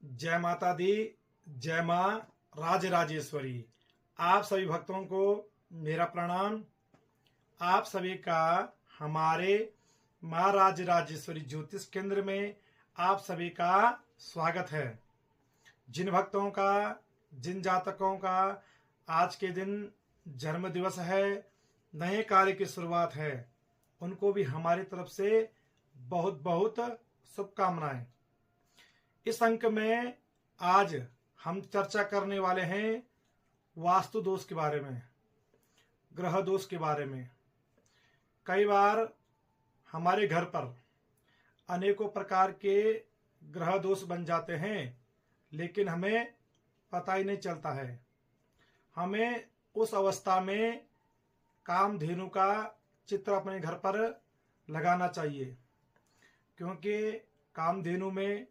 जय माता दी। जय माँ राजराजेश्वरी। आप सभी भक्तों को मेरा प्रणाम। आप सभी का हमारे माँ राजराजेश्वरी ज्योतिष केंद्र में आप सभी का स्वागत है। जिन भक्तों का, जिन जातकों का आज के दिन जन्म दिवस है, नए कार्य की शुरुआत है, उनको भी हमारी तरफ से बहुत बहुत शुभकामनाएं। इस अंक में आज हम चर्चा करने वाले हैं वास्तु दोष के बारे में, ग्रह दोष के बारे में। कई बार हमारे घर पर अनेकों प्रकार के ग्रह दोष बन जाते हैं, लेकिन हमें पता ही नहीं चलता है। हमें उस अवस्था में कामधेनु का चित्र अपने घर पर लगाना चाहिए, क्योंकि कामधेनु में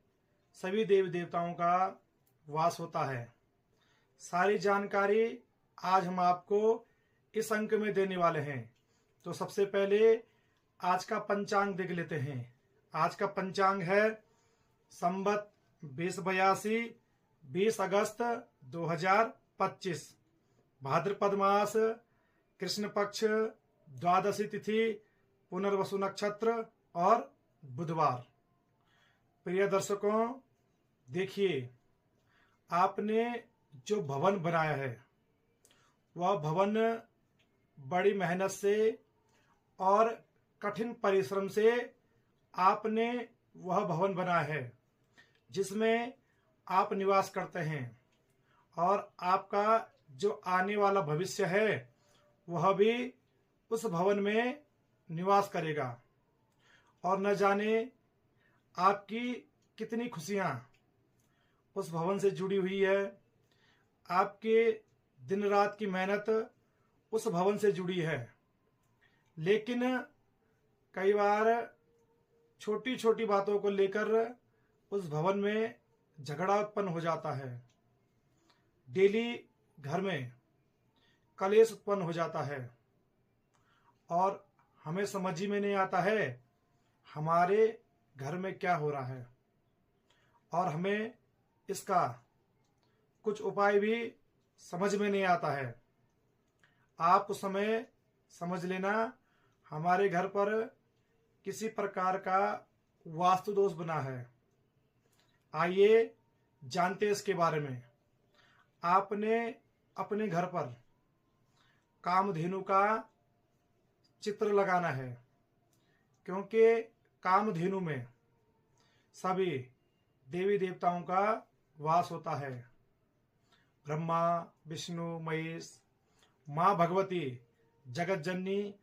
सभी देवी देवताओं का वास होता है। सारी जानकारी आज हम आपको इस अंक में देने वाले हैं। तो सबसे पहले आज का पंचांग देख लेते हैं। आज का पंचांग है संवत 2082, 20 अगस्त 2025, भाद्रपद मास, कृष्ण पक्ष, द्वादशी तिथि, पुनर्वसु नक्षत्र और बुधवार। प्रिय दर्शकों, देखिए, आपने जो भवन बनाया है वह भवन बड़ी मेहनत से और कठिन परिश्रम से आपने वह भवन बनाया है, जिसमें आप निवास करते हैं, और आपका जो आने वाला भविष्य है वह भी उस भवन में निवास करेगा। और न जाने आपकी कितनी खुशियां उस भवन से जुड़ी हुई है। आपके दिन रात की मेहनत उस भवन से जुड़ी है, लेकिन कई बार छोटी छोटी बातों को लेकर उस भवन में झगड़ा उत्पन्न हो जाता है। डेली घर में कलेश उत्पन्न हो जाता है, और हमें समझ ही में नहीं आता है हमारे घर में क्या हो रहा है, और हमें इसका कुछ उपाय भी समझ में नहीं आता है। आप उस समय समझ लेना हमारे घर पर किसी प्रकार का वास्तु दोष बना है। आइए जानते इसके बारे में। आपने अपने घर पर कामधेनु का चित्र लगाना है, क्योंकि कामधेनु में सभी देवी देवताओं का वास होता है। ब्रह्मा, विष्णु, महेश, माँ भगवती, जगत जननी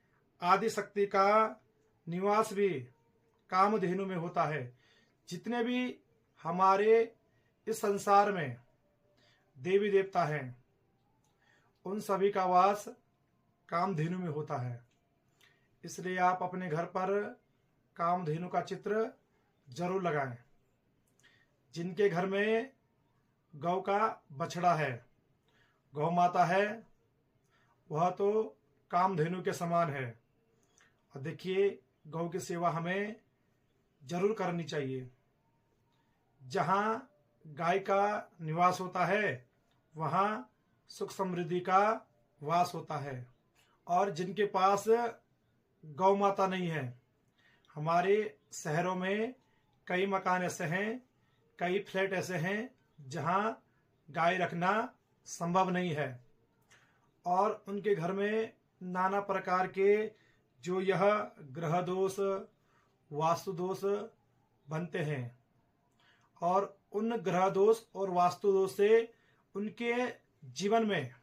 आदि शक्ति का निवास भी कामधेनु में होता है। जितने भी हमारे इस संसार में देवी देवता हैं, उन सभी का वास कामधेनु में होता है। इसलिए आप अपने घर पर कामधेनु का चित्र जरूर लगाएं। जिनके घर में गौ का बछड़ा है, गौ माता है, वह तो कामधेनु के समान है। और देखिए, गौ की सेवा हमें जरूर करनी चाहिए। जहाँ गाय का निवास होता है, वहाँ सुख समृद्धि का वास होता है। और जिनके पास गौ माता नहीं है, हमारे शहरों में कई मकान ऐसे हैं, कई फ्लैट ऐसे हैं जहां गाय रखना संभव नहीं है, और उनके घर में नाना प्रकार के जो यह ग्रह दोष, वास्तु दोष बनते हैं। और उन ग्रह दोष और वास्तु दोष से उनके जीवन में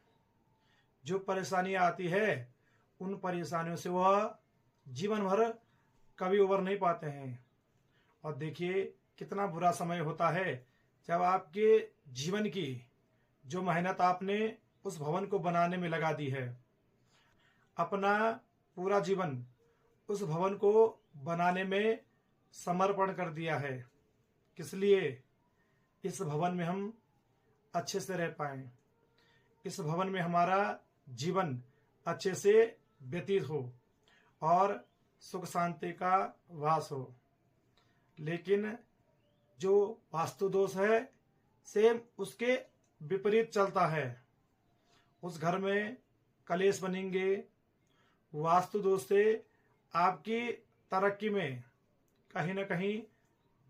जो परेशानियां आती है, उन परेशानियों से वह जीवन भर कभी उबर नहीं पाते हैं। और देखिए, कितना बुरा समय होता है जब आपके जीवन की जो मेहनत आपने उस भवन को बनाने में लगा दी है, अपना पूरा जीवन उस भवन को बनाने में समर्पण कर दिया है, किस लिए? इस भवन में हम अच्छे से रह पाएं, इस भवन में हमारा जीवन अच्छे से व्यतीत हो और सुख शांति का वास हो। लेकिन जो वास्तु दोष है, सेम उसके विपरीत चलता है, उस घर में कलेश बनेंगे। वास्तु दोष से आपकी तरक्की में कहीं ना कहीं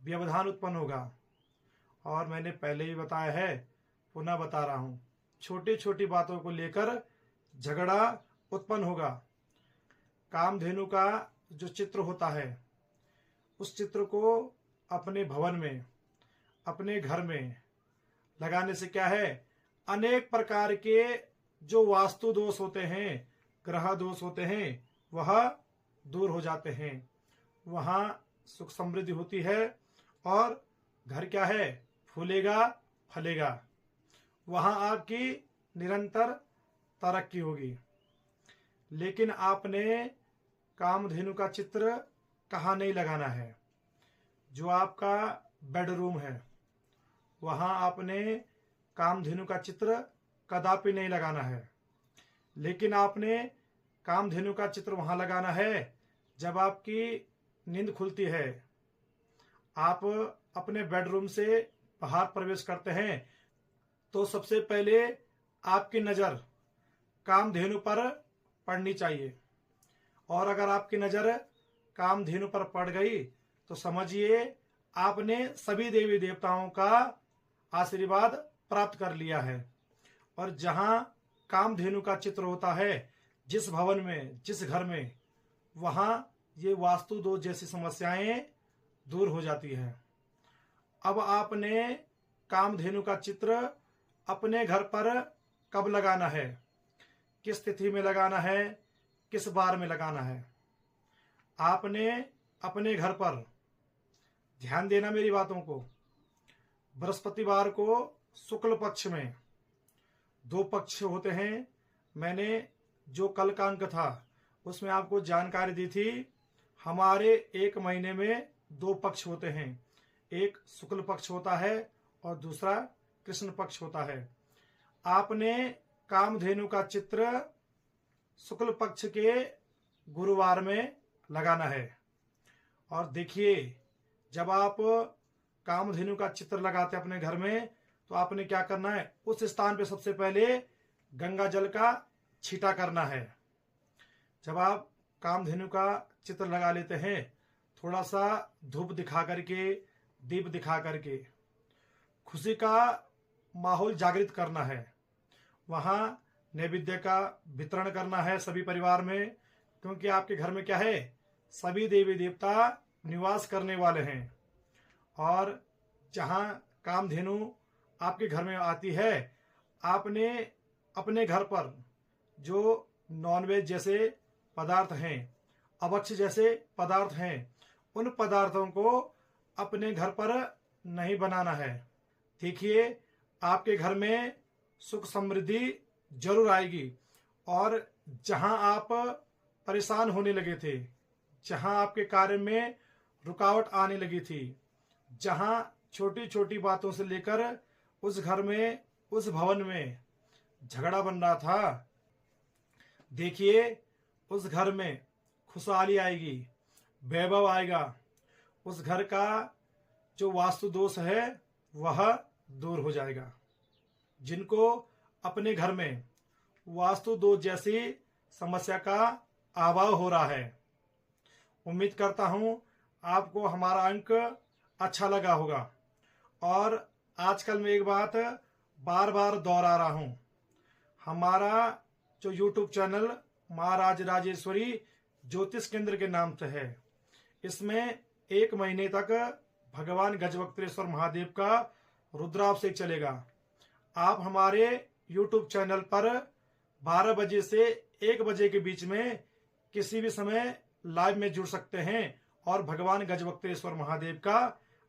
व्यवधान उत्पन्न होगा। और मैंने पहले ही बताया है, पुनः बता रहा हूं, छोटी छोटी बातों को लेकर झगड़ा उत्पन्न होगा। कामधेनु का जो चित्र होता है, उस चित्र को अपने भवन में, अपने घर में लगाने से क्या है, अनेक प्रकार के जो वास्तु दोष होते हैं, ग्रह दोष होते हैं, वह दूर हो जाते हैं। वहाँ सुख समृद्धि होती है और घर क्या है, फूलेगा फलेगा। वहाँ आपकी निरंतर तरक्की होगी। लेकिन आपने कामधेनु का चित्र कहाँ नहीं लगाना है? जो आपका बेडरूम है, वहाँ आपने कामधेनु का चित्र कदापि नहीं लगाना है। लेकिन आपने कामधेनु का चित्र वहाँ लगाना है जब आपकी नींद खुलती है। आप अपने बेडरूम से बाहर प्रवेश करते हैं तो सबसे पहले आपकी नज़र कामधेनु पर पड़नी चाहिए। और अगर आपकी नज़र कामधेनु पर पड़ गई तो समझिए आपने सभी देवी देवताओं का आशीर्वाद प्राप्त कर लिया है। और जहाँ कामधेनु का चित्र होता है, जिस भवन में, जिस घर में, वहाँ ये वास्तु दोष जैसी समस्याएं दूर हो जाती है। अब आपने कामधेनु का चित्र अपने घर पर कब लगाना है, किस तिथि में लगाना है, किस बार में लगाना है? आपने अपने घर पर ध्यान देना मेरी बातों को। बृहस्पतिवार को शुक्ल पक्ष में 2 पक्ष होते हैं। मैंने जो कल का अंक था उसमें आपको जानकारी दी थी। हमारे 1 महीने में 2 पक्ष होते हैं, एक शुक्ल पक्ष होता है और दूसरा कृष्ण पक्ष होता है। आपने कामधेनु का चित्र शुक्ल पक्ष के गुरुवार में लगाना है। और देखिए, जब आप कामधेनु का चित्र लगाते हैं अपने घर में, तो आपने क्या करना है, उस स्थान पे सबसे पहले गंगा जल का छींटा करना है। जब आप कामधेनु का चित्र लगा लेते हैं, थोड़ा सा धूप दिखा करके, दीप दिखा करके खुशी का माहौल जागृत करना है। वहाँ नैवेद्य का वितरण करना है सभी परिवार में, क्योंकि आपके घर में क्या है, सभी देवी देवता निवास करने वाले हैं। और जहाँ कामधेनु आपके घर में आती है, आपने अपने घर पर जो नॉनवेज जैसे पदार्थ हैं, अभक्ष्य जैसे पदार्थ हैं, उन पदार्थों को अपने घर पर नहीं बनाना है। देखिए, आपके घर में सुख समृद्धि जरूर आएगी। और जहां आप परेशान होने लगे थे, जहां आपके कार्य में रुकावट आने लगी थी, जहां छोटी छोटी बातों से लेकर उस घर में, उस भवन में झगड़ा बन रहा था, देखिए उस घर में खुशहाली आएगी, वैभव आएगा। उस घर का जो वास्तु दोष है वह दूर हो जाएगा। जिनको अपने घर में वास्तु दोष जैसी समस्या का अभाव हो रहा है, उम्मीद करता हूं आपको हमारा अंक अच्छा लगा होगा। और आजकल मैं एक बात बार बार दोहरा रहा हूं, हमारा जो YouTube चैनल महाराज राजेश्वरी ज्योतिष केंद्र के नाम से है, इसमें 1 महीने तक भगवान गजवक्त्रेश्वर महादेव का रुद्राभिषेक चलेगा। आप हमारे YouTube चैनल पर 12 बजे से 1 बजे के बीच में किसी भी समय लाइव में जुड़ सकते हैं और भगवान गजवक्त्रेश्वर महादेव का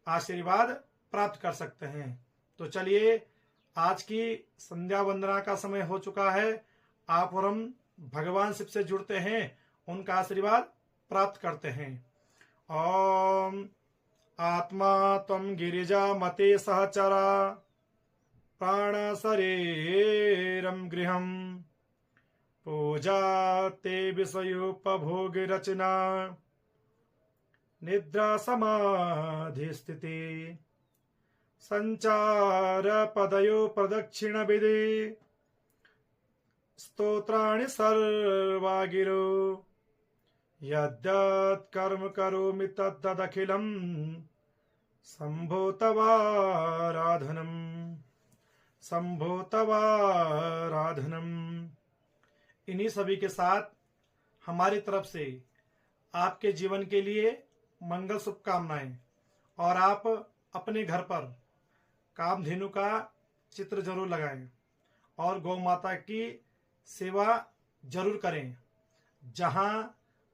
आशीर्वाद प्राप्त कर सकते हैं। तो चलिए, आज की संध्या वंदना का समय हो चुका है। आप और हम भगवान शिव से जुड़ते हैं, उनका आशीर्वाद प्राप्त करते हैं। ओम आत्मा त्वं गिरिजा मते सहचरा प्राण शरीरम गृहम पूजा ते विषयोपभोग रचना निद्रा समाधि स्थिति संचार पदयो प्रदक्षिण विधि स्तोत्राणि सर्वा गिरो यद्यत् कर्म करोमि तद्दखिलम् शंभो तवाराधनम् शंभो तवाराधनम्। इन्हीं सभी के साथ हमारी तरफ से आपके जीवन के लिए मंगल शुभकामनाएं। और आप अपने घर पर कामधेनु का चित्र जरूर लगाएं और गौ माता की सेवा जरूर करें। जहां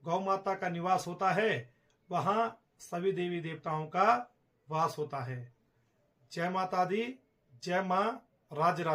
गौ माता का निवास होता है वहां सभी देवी देवताओं का वास होता है। जय माता दी, जय मां राजराजेश्वरी।